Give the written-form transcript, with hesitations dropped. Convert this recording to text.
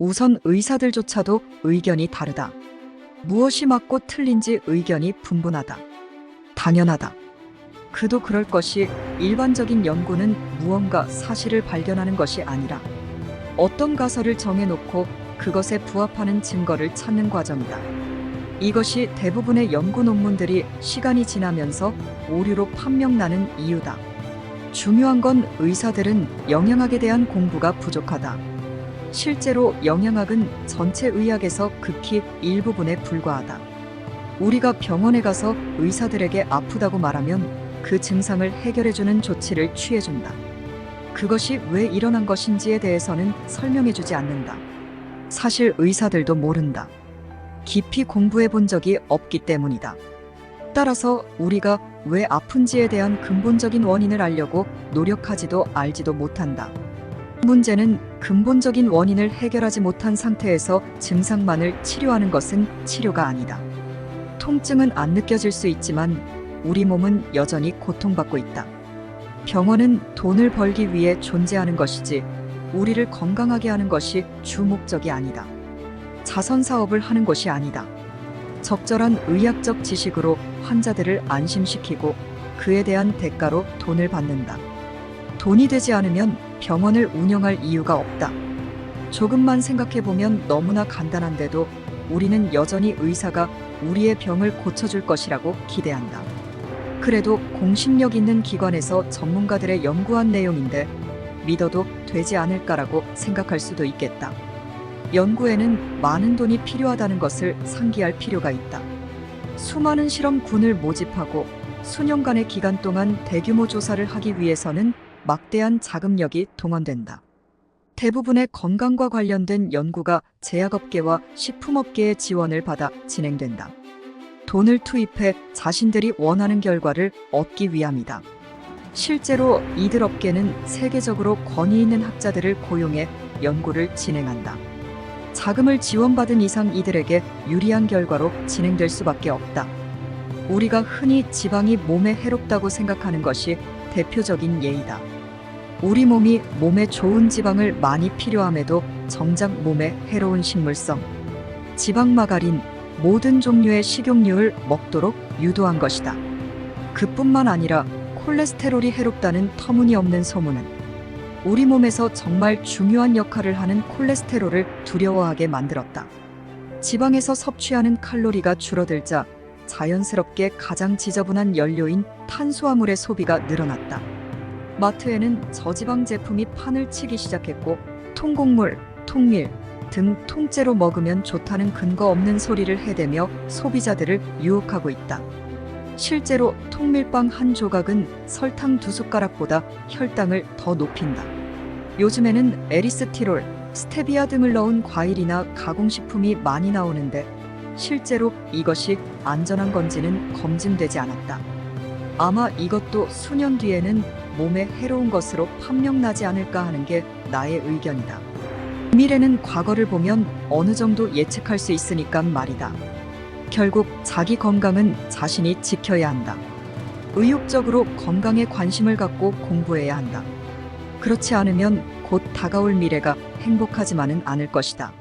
우선 의사들조차도 의견이 다르다. 무엇이 맞고 틀린지 의견이 분분하다. 당연하다. 그도 그럴 것이 일반적인 연구는 무언가 사실을 발견하는 것이 아니라 어떤 가설을 정해놓고 그것에 부합하는 증거를 찾는 과정이다. 이것이 대부분의 연구 논문들이 시간이 지나면서 오류로 판명나는 이유다. 중요한 건 의사들은 영양학에 대한 공부가 부족하다. 실제로 영양학은 전체 의학에서 극히 일부분에 불과하다. 우리가 병원에 가서 의사들에게 아프다고 말하면 그 증상을 해결해주는 조치를 취해준다. 그것이 왜 일어난 것인지에 대해서는 설명해주지 않는다. 사실 의사들도 모른다. 깊이 공부해 본 적이 없기 때문이다. 따라서 우리가 왜 아픈지에 대한 근본적인 원인을 알려고 노력하지도 알지도 못한다. 문제는 근본적인 원인을 해결하지 못한 상태에서 증상만을 치료하는 것은 치료가 아니다. 통증은 안 느껴질 수 있지만 우리 몸은 여전히 고통받고 있다. 병원은 돈을 벌기 위해 존재하는 것이지 우리를 건강하게 하는 것이 주 목적이 아니다. 자선 사업을 하는 것이 아니다. 적절한 의학적 지식으로 환자들을 안심시키고 그에 대한 대가로 돈을 받는다. 돈이 되지 않으면 병원을 운영할 이유가 없다. 조금만 생각해보면 너무나 간단한데도 우리는 여전히 의사가 우리의 병을 고쳐줄 것이라고 기대한다. 그래도 공신력 있는 기관에서 전문가들의 연구한 내용인데 믿어도 되지 않을까라고 생각할 수도 있겠다. 연구에는 많은 돈이 필요하다는 것을 상기할 필요가 있다. 수많은 실험군을 모집하고 수년간의 기간 동안 대규모 조사를 하기 위해서는 막대한 자금력이 동원된다. 대부분의 건강과 관련된 연구가 제약업계와 식품업계의 지원을 받아 진행된다. 돈을 투입해 자신들이 원하는 결과를 얻기 위함이다. 실제로 이들 업계는 세계적으로 권위 있는 학자들을 고용해 연구를 진행한다. 자금을 지원받은 이상 이들에게 유리한 결과로 진행될 수밖에 없다. 우리가 흔히 지방이 몸에 해롭다고 생각하는 것이 대표적인 예이다. 우리 몸이 몸에 좋은 지방을 많이 필요함에도 정작 몸에 해로운 식물성, 지방마가린, 모든 종류의 식용유를 먹도록 유도한 것이다. 그뿐만 아니라 콜레스테롤이 해롭다는 터무니없는 소문은 우리 몸에서 정말 중요한 역할을 하는 콜레스테롤을 두려워하게 만들었다. 지방에서 섭취하는 칼로리가 줄어들자 자연스럽게 가장 지저분한 연료인 탄수화물의 소비가 늘어났다. 마트에는 저지방 제품이 판을 치기 시작했고 통곡물, 통밀 등 통째로 먹으면 좋다는 근거 없는 소리를 해대며 소비자들을 유혹하고 있다. 실제로 통밀빵 한 조각은 설탕 2숟가락보다 혈당을 더 높인다. 요즘에는 에리스티롤, 스테비아 등을 넣은 과일이나 가공식품이 많이 나오는데 실제로 이것이 안전한 건지는 검증되지 않았다. 아마 이것도 수년 뒤에는 몸에 해로운 것으로 판명나지 않을까 하는 게 나의 의견이다. 미래는 과거를 보면 어느 정도 예측할 수 있으니까 말이다. 결국 자기 건강은 자신이 지켜야 한다. 의욕적으로 건강에 관심을 갖고 공부해야 한다. 그렇지 않으면 곧 다가올 미래가 행복하지만은 않을 것이다.